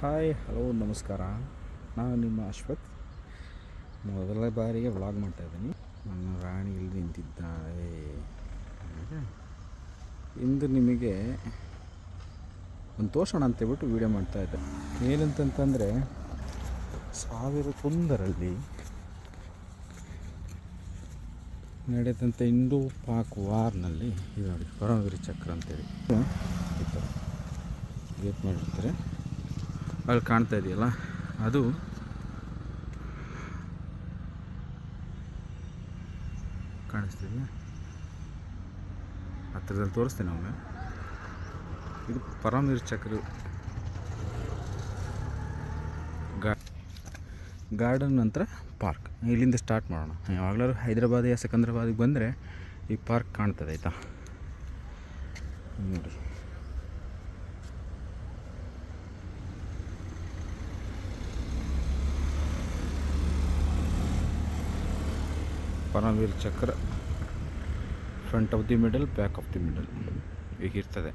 Hi hello ನಮಸ್ಕಾರ. ನಾನು ನಿಮ್ಮ ಅಶ್ವಥ್. ಮೊದಲ ಬಾರಿಗೆ ವ್ಲಾಗ್ ಮಾಡ್ತಾಯಿದ್ದೀನಿ. ನನ್ನ ರಾಣಿ ಇಲ್ಲಿ ನಿಂತಿದ್ದಾಳೆ. ಇಂದು ನಿಮಗೆ ಒಂದು ತೋರ್ಸೋಣ ಅಂತೇಳ್ಬಿಟ್ಟು ವೀಡಿಯೋ ಮಾಡ್ತಾಯಿದ್ದೆ. ಏನಂತಂತಂದರೆ 2001ರಲ್ಲಿ ನಡೆದಂಥ ಇಂಡೋ ಪಾಕ್ ವಾರ್ನಲ್ಲಿ ಇದು ನೋಡಿ ಪರಮವೀರ ಚಕ್ರ ಅಂತೇಳಿ ಈ ಥರ ಗೇಟ್ ಮಾಡಿರ್ತಾರೆ. ಅಲ್ಲಿ ಕಾಣ್ತಾ ಇದೆಯಲ್ಲ, ಅದು ಕಾಣಿಸ್ತಿದೆಯಾ? ಹತ್ತಿರದಲ್ಲಿ ತೋರಿಸ್ತೇನೆ ಒಮ್ಮೆ. ಇದು ಪರಮವೀರ ಚಕ್ರ ಗಾರ್ಡನ್ ನಂತರ ಪಾರ್ಕ್. ಇಲ್ಲಿಂದ ಸ್ಟಾರ್ಟ್ ಮಾಡೋಣ. ಯಾವಾಗಲಾದ್ರು ಹೈದರಾಬಾದ್ ಯಾ ಸಿಕಂದ್ರಾಬಾದಿಗೆ ಬಂದರೆ ಈ ಪಾರ್ಕ್ ಕಾಣ್ತದೆ, ಆಯಿತಾ? ನೋಡಿ, Paramvir Chakra front of the middle, back of the middle ಹೀಗಿರ್ತದೆ.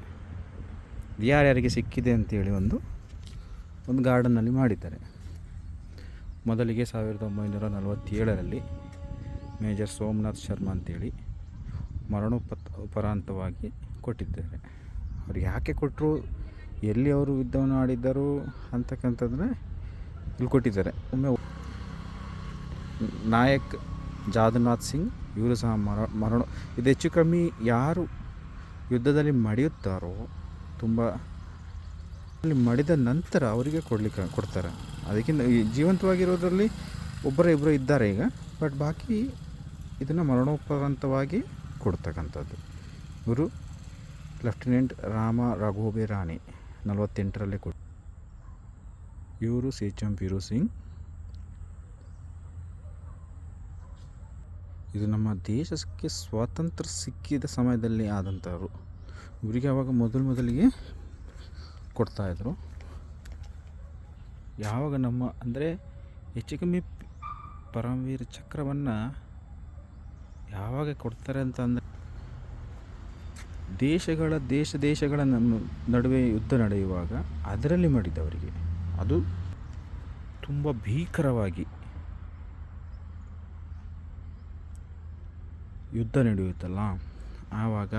ಯಾರ್ಯಾರಿಗೆ ಸಿಕ್ಕಿದೆ ಅಂತೇಳಿ ಒಂದು ಗಾರ್ಡನ್ನಲ್ಲಿ ಮಾಡಿದ್ದಾರೆ. ಮೊದಲಿಗೆ 1947ರಲ್ಲಿ ಮೇಜರ್ ಸೋಮನಾಥ್ ಶರ್ಮಾ ಅಂತೇಳಿ ಮರಣೋಪರಾಂತವಾಗಿ ಕೊಟ್ಟಿದ್ದಾರೆ. ಅವ್ರು ಯಾಕೆ ಕೊಟ್ಟರು, ಎಲ್ಲಿ ಅವರು ಯುದ್ಧವನ್ನು ಆಡಿದ್ದರು ಅಂತಕ್ಕಂಥದ್ದನ್ನೇ ಇಲ್ಲಿ ಕೊಟ್ಟಿದ್ದಾರೆ. ಒಮ್ಮೆ ನಾಯಕ್ ಜಾದನಾಥ್ ಸಿಂಗ್ ಇವರು ಸಹ ಇದು ಹೆಚ್ಚು ಕಮ್ಮಿ ಯಾರು ಯುದ್ಧದಲ್ಲಿ ಮಡಿಯುತ್ತಾರೋ, ತುಂಬ ಅಲ್ಲಿ ಮಡಿದ ನಂತರ ಅವರಿಗೆ ಕೊಡ್ತಾರೆ. ಅದಕ್ಕಿಂತ ಜೀವಂತವಾಗಿರೋದ್ರಲ್ಲಿ ಇಬ್ಬರು ಇದ್ದಾರೆ ಈಗ, ಬಟ್ ಬಾಕಿ ಇದನ್ನು ಮರಣೋಪರಾಂತವಾಗಿ ಕೊಡ್ತಕ್ಕಂಥದ್ದು. ಇವರು ಲೆಫ್ಟಿನೆಂಟ್ ರಾಮ ರಾಘೋಬೆ ರಾಣಿ 48ರಲ್ಲಿ ಕೊಟ್ಟು, ಇವರು ಸೇಚಂ ವೀರು ಸಿಂಗ್. ಇದು ನಮ್ಮ ದೇಶಕ್ಕೆ ಸ್ವಾತಂತ್ರ್ಯ ಸಿಕ್ಕಿದ ಸಮಯದಲ್ಲಿ ಆದಂಥವ್ರು. ಇವರಿಗೆ ಆವಾಗ ಮೊದಲಿಗೆ ಕೊಡ್ತಾಯಿದ್ರು. ಯಾವಾಗ ನಮ್ಮ ಅಂದರೆ ಹೆಚ್ಚು ಕಮ್ಮಿ ಪರಮವೀರ ಚಕ್ರವನ್ನು ಯಾವಾಗ ಕೊಡ್ತಾರೆ ಅಂತಂದರೆ ದೇಶಗಳ ನಡುವೆ ಯುದ್ಧ ನಡೆಯುವಾಗ ಅದರಲ್ಲಿ ಮಾಡಿದವರಿಗೆ. ಅದು ತುಂಬ ಭೀಕರವಾಗಿ ಯುದ್ಧ ನಡೆಯುತ್ತಲ್ಲ, ಆವಾಗ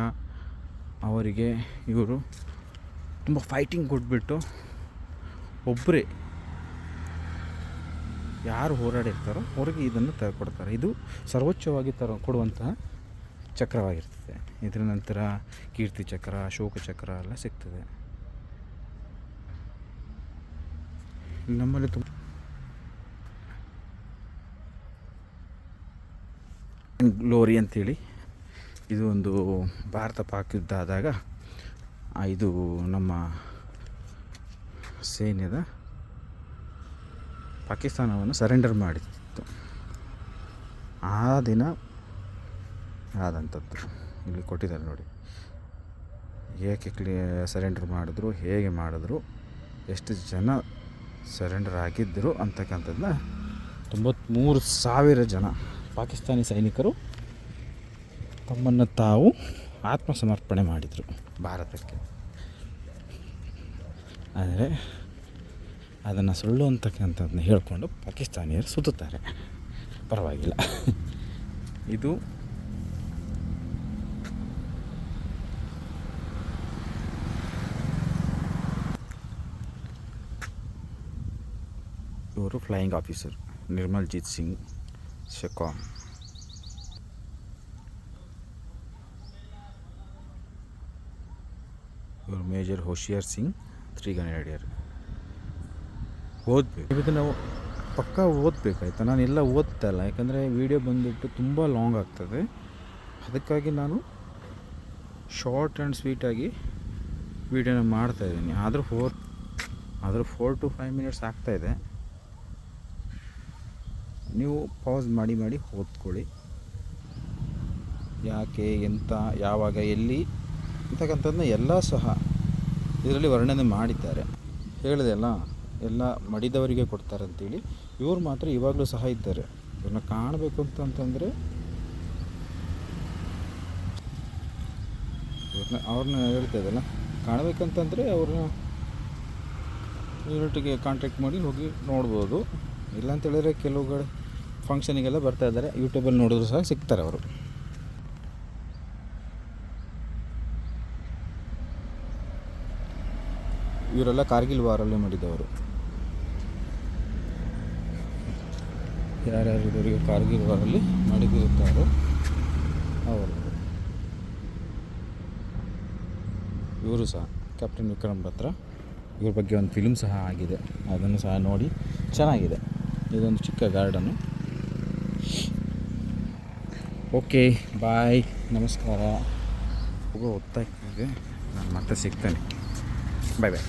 ಅವರಿಗೆ ಇವರು ತುಂಬ ಫೈಟಿಂಗ್ ಕೊಟ್ಬಿಟ್ಟು ಒಬ್ಬರೇ ಯಾರು ಹೋರಾಡಿರ್ತಾರೋ ಅವ್ರಿಗೆ ಇದನ್ನು ಕೊಡ್ತಾರೆ. ಇದು ಸರ್ವೋಚ್ಚವಾಗಿ ಕೊಡುವಂತಹ ಚಕ್ರವಾಗಿರ್ತದೆ. ಇದರ ನಂತರ ಕೀರ್ತಿ ಚಕ್ರ, ಅಶೋಕ ಚಕ್ರ ಎಲ್ಲ ಸಿಗ್ತದೆ. ನಮ್ಮಲ್ಲಿ ತುಂಬ ಗ್ಲೋರಿ ಅಂಥೇಳಿ, ಇದು ಒಂದು ಭಾರತ ಪಾಕ್ ಯುದ್ಧ ಆದಾಗ ಇದು ನಮ್ಮ ಸೈನ್ಯದ ಪಾಕಿಸ್ತಾನವನ್ನು ಸರೆಂಡರ್ ಮಾಡಿತ್ತು. ಆ ದಿನ ಆದಂಥದ್ದು ಇಲ್ಲಿ ಕೊಟ್ಟಿದ್ದಾರೆ ನೋಡಿ. ಏಕೆ ಸರೆಂಡರ್ ಮಾಡಿದ್ರು, ಹೇಗೆ ಮಾಡಿದ್ರು, ಎಷ್ಟು ಜನ ಸರೆಂಡರ್ ಆಗಿದ್ದರು ಅಂತಕ್ಕಂಥದ್ದನ್ನ 93,000 ಜನ ಪಾಕಿಸ್ತಾನಿ ಸೈನಿಕರು ತಮ್ಮನ್ನು ತಾವು ಆತ್ಮಸಮರ್ಪಣೆ ಮಾಡಿದರು ಭಾರತಕ್ಕೆ. ಆದರೆ ಅದನ್ನು ಸುಳ್ಳು ಅಂತಕ್ಕಂಥದ್ದನ್ನ ಹೇಳಿಕೊಂಡು ಪಾಕಿಸ್ತಾನಿಯರು ಸುತ್ತುತ್ತಾರೆ. ಪರವಾಗಿಲ್ಲ. ಇದು ಇವರು ಫ್ಲೈಯಿಂಗ್ ಆಫೀಸರ್ ನಿರ್ಮಲ್ಜಿತ್ ಸಿಂಗ್ ಶೆಕಾನ್. ಇವರು ಮೇಜರ್ ಹೋಶಿಯಾರ್ ಸಿಂಗ್ 3 ಗ್ರೆನೇಡಿಯರ್. ಓದಬೇಕು, ಇದು ನಾವು ಪಕ್ಕಾ ಓದಬೇಕಾಯ್ತಾ. ನಾನೆಲ್ಲ ಓದ್ತಾ ಇಲ್ಲ, ಯಾಕಂದರೆ ವಿಡಿಯೋ ಬಂದುಬಿಟ್ಟು ತುಂಬ ಲಾಂಗ್ ಆಗ್ತದೆ. ಅದಕ್ಕಾಗಿ ನಾನು ಶಾರ್ಟ್ ಆ್ಯಂಡ್ ಸ್ವೀಟಾಗಿ ವಿಡಿಯೋನ ಮಾಡ್ತಾಯಿದ್ದೀನಿ. ಆದರೂ 4 to 5 ಮಿನಿಟ್ಸ್ ಆಗ್ತಾಯಿದೆ. ನೀವು ಪಾಸ್ ಮಾಡಿ ಓದ್ಕೊಳ್ಳಿ. ಯಾಕೆ, ಎಂತ, ಯಾವಾಗ, ಎಲ್ಲಿ ಅಂತಕ್ಕಂಥದ್ದನ್ನ ಎಲ್ಲ ಸಹ ಇದರಲ್ಲಿ ವರ್ಣನೆ ಮಾಡಿದ್ದಾರೆ. ಹೇಳಿದೆ ಅಲ್ಲ, ಎಲ್ಲ ಮಡಿದವರಿಗೆ ಕೊಡ್ತಾರೆ ಅಂತೇಳಿ. ಇವರು ಮಾತ್ರ ಇವಾಗಲೂ ಸಹ ಇದ್ದಾರೆ. ಇವ್ರನ್ನ ಕಾಣಬೇಕು ಅಂತಂತಂದರೆ ಅವ್ರನ್ನ ಹೇಳ್ತಾ ಇದ್ದಲ್ಲ, ಕಾಣಬೇಕಂತಂದರೆ ಅವ್ರನ್ನ ಯೂನಿಟ್ಗೆ ಕಾಂಟ್ಯಾಕ್ಟ್ ಮಾಡಿ ಹೋಗಿ ನೋಡ್ಬೋದು. ಇಲ್ಲ ಅಂತ ಹೇಳಿದ್ರೆ ಕೆಲವು ಕಡೆ ಫಂಕ್ಷನಿಗೆಲ್ಲ ಬರ್ತಾ ಇದ್ದಾರೆ, ಯೂಟ್ಯೂಬಲ್ಲಿ ನೋಡಿದ್ರು ಸಹ ಸಿಗ್ತಾರೆ ಅವರು. ಇವರೆಲ್ಲ ಕಾರ್ಗಿಲ್ ವಾರಲ್ಲೇ ಮಾಡಿದ್ದವರು. ಯಾರ್ಯಾರು ಇವರಿಗೆ ಕಾರ್ಗಿಲ್ ವಾರಲ್ಲಿ ಮಾಡಿದಿರುತ್ತಾರೋ ಅವರು. ಇವರು ಸಹ ಕ್ಯಾಪ್ಟನ್ ವಿಕ್ರಮ್ ಬತ್ರಾ, ಇವ್ರ ಬಗ್ಗೆ ಒಂದು ಫಿಲ್ಮ್ ಸಹ ಆಗಿದೆ, ಅದನ್ನು ಸಹ ನೋಡಿ ಚೆನ್ನಾಗಿದೆ. ಇದೊಂದು ಚಿಕ್ಕ ಗಾರ್ಡನ್ನು. ಓಕೆ ಬಾಯ್, ನಮಸ್ಕಾರ. ಹೋಗೋ ಹೊತ್ತಾಗ್ತಿದೆ, ನಾನು ಮತ್ತೆ ಸಿಗ್ತೇನೆ. ಬಾಯ್ ಬಾಯ್.